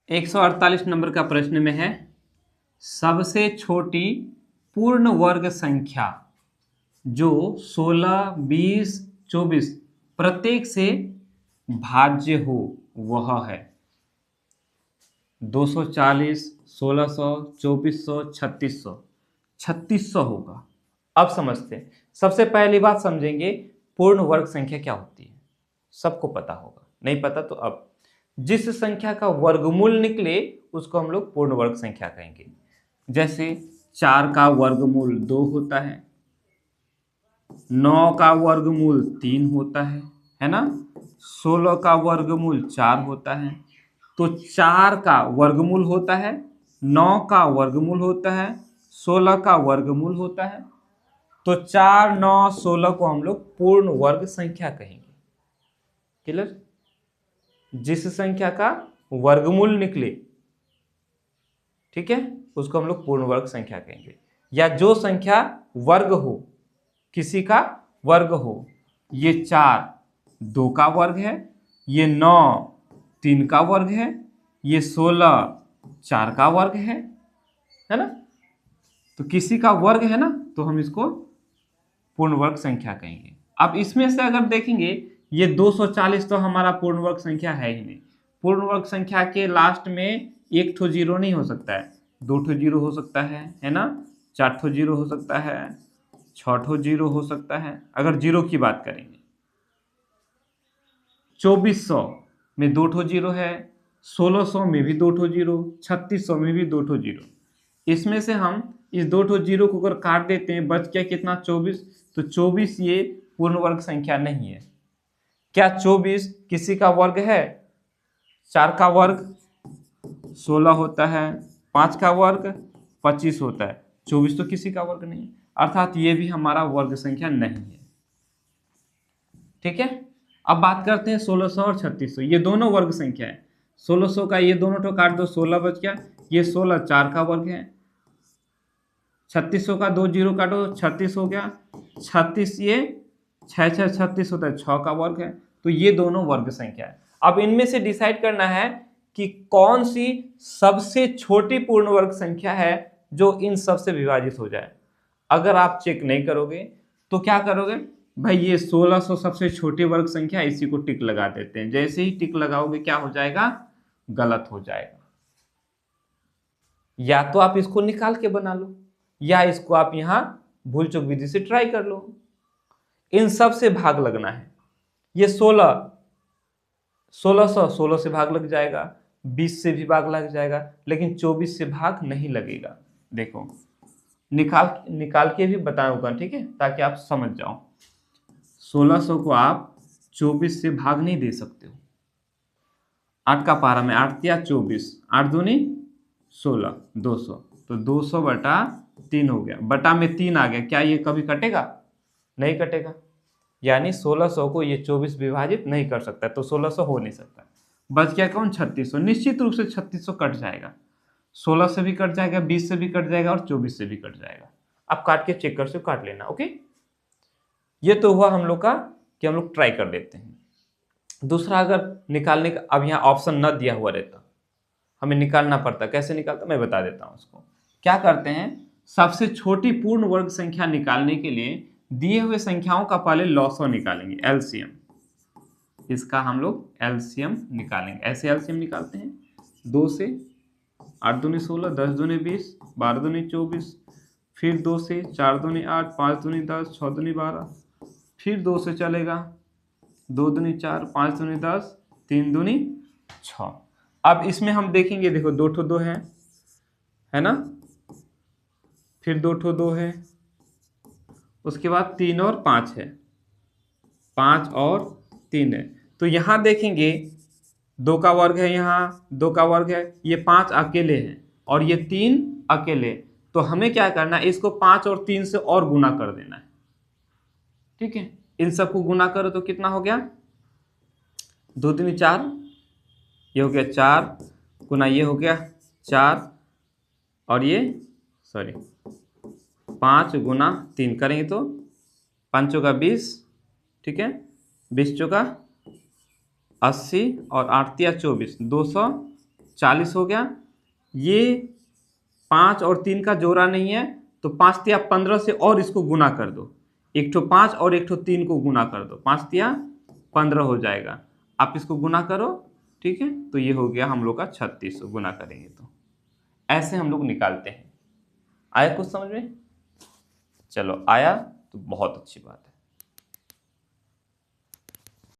148 number का प्रश्न में है, सबसे छोटी पूर्ण वर्ग संख्या जो 16, 20, 24 प्रत्येक से भाज्य हो वह है 240, 1600, 2400, 3600। 3600 होगा। अब समझते हैं। सबसे पहली बात समझेंगे पूर्ण वर्ग संख्या क्या होती है। सबको पता होगा, नहीं पता तो अब जिस संख्या का वर्गमूल निकले उसको हम लोग पूर्ण वर्ग संख्या कहेंगे। जैसे 4 का वर्गमूल 2 होता है, 9 का वर्गमूल 3 होता है ना, 16 का वर्गमूल 4 होता है। तो 4 का वर्गमूल होता है, 9 का वर्गमूल होता है, 16 का वर्गमूल होता है। तो 4, 9, 16 को हम लोग पूर्ण वर्ग संख्या कहेंगे। क्लियर? जिस संख्या का वर्गमूल निकले, ठीक है, उसको हम लोग पूर्ण वर्ग संख्या कहेंगे। या जो संख्या वर्ग हो, किसी का वर्ग हो। ये 4 2 का वर्ग है, ये 9 3 का वर्ग है, ये 16 4 का वर्ग है ना। तो किसी का वर्ग है ना, तो हम इसको पूर्ण वर्ग संख्या कहेंगे। अब इसमें से अगर देखेंगे, ये 240 तो हमारा पूर्ण वर्ग संख्या है ही नहीं। पूर्ण वर्ग संख्या के लास्ट में एक ठो जीरो नहीं हो सकता है, 2 ठो जीरो हो सकता है ना, 4 ठो जीरो हो सकता है, 6 ठो जीरो हो सकता है अगर जीरो की बात करेंगे। 2400 में 2 ठो जीरो है, 1600 में भी 2 ठो जीरो, 3600 में भी 2 ठो जीरो। इसमें से हम इस 2 ठो जीरो को अगर काट देते हैं, बच गया कितना? 24। तो 24 ये पूर्ण वर्ग संख्या नहीं है। क्या 24 किसी का वर्ग है? 4 का वर्ग 16 होता है, 5 का वर्ग 25 होता है, 24 तो किसी का वर्ग नहीं है, अर्थात ये भी हमारा वर्ग संख्या नहीं है। ठीक है। अब बात करते हैं 1600 और 3600, ये दोनों वर्ग संख्या है। 1600 का ये दोनों तो काट दो, 16 बच गया, ये 16 4 का वर्ग है। 3600 का 2 जीरो काटो, 36 हो गया, 36 ये 6 6 36 होता है, 6 का वर्ग है। तो ये दोनों वर्ग संख्या है। अब इनमें से डिसाइड करना है कि कौन सी सबसे छोटी पूर्ण वर्ग संख्या है जो इन सब से विभाजित हो जाए। अगर आप चेक नहीं करोगे तो क्या करोगे भाई, ये 1600 सबसे छोटी वर्ग संख्या, इसी को टिक लगा देते हैं। जैसे ही टिक लगाओगे क्या हो जाएगा? गलत हो जाएगा। या तो आप इसको निकाल के बना लो, या इसको आप यहां भूल चूक विधि से ट्राई कर लो। इन सब से भाग लगना है। ये 1600 से भाग लग जाएगा, 20 से भी भाग लग जाएगा, लेकिन 24 से भाग नहीं लगेगा। देखो निकाल के भी बताऊंगा, ठीक है, ताकि आप समझ जाओ। 1600 को आप 24 से भाग नहीं दे सकते हो। 8 का पारा में 8 या 24, 8 दूनी 16, 200। तो 200 बटा 3 हो गया, बटा में 3 आ गया। क्या ये कभी कटेगा? नहीं कटेगा। यानी 1600 को ये 24 विभाजित नहीं कर सकता, तो 1600 हो नहीं सकता। बच गया कौन? 3600। निश्चित रूप से 3600 कट जाएगा, 16 से भी कट जाएगा, 20 से भी कट जाएगा और 24 से भी कट जाएगा। आप काट के चेक कर सकते, काट लेना। ओके, ये तो हुआ हम लोग का कि हम लोग ट्राई कर लेते हैं। दूसरा, अगर निकालने का अब यहाँ ऑप्शन न दिया हुआ रहता, हमें निकालना पड़ता। कैसे निकालता मैं बता देता हूँ उसको। क्या करते हैं, सबसे छोटी पूर्ण वर्ग संख्या निकालने के लिए दिए हुए संख्याओं का पहले लॉसो निकालेंगे, एलसीएम। इसका हम लोग एलसीएम निकालेंगे। ऐसे एलसीएम निकालते हैं, 2 से 8 दूनी 16, 10 दूनी 20, 12 दूनी 24, फिर 2 से 4 दूनी 8, 5 दूनी 10, 6 दूनी 12, फिर 2 से चलेगा, 2 दूनी 4, 5 दूनी 10, 3 दूनी 6। अब इसमें हम देखेंगे, देखो 2 ठो 2 है ना, फिर 2 ठो 2 है, उसके बाद 3 और 5 है, 5 और 3 है। तो यहाँ देखेंगे 2 का वर्ग है, यहाँ 2 का वर्ग है, ये 5 अकेले हैं और ये 3 अकेले। तो हमें क्या करना है, इसको 5 और 3 से और गुना कर देना है। ठीक है, इन सबको गुना करो तो कितना हो गया? 2 दूनी 4, ये हो गया 4 गुना ये हो गया 4, और ये 5 गुना 3 करेंगे तो 5 चौका 20, ठीक है, 20 चौका 80 और 8 तिया 24, 40 हो गया। ये 5 और 3 का जोड़ा नहीं है, तो 5 तिया 15 से और इसको गुना कर दो। एक ठो 5 और एक ठो 3 को गुना कर दो, 5 तिया 15 हो जाएगा। आप इसको गुना करो, ठीक है, तो ये हो गया हम लोग का 36 गुना करेंगे तो ऐसे हम लोग निकालते हैं। आया कुछ समझ में? चलो आया तो बहुत अच्छी बात है।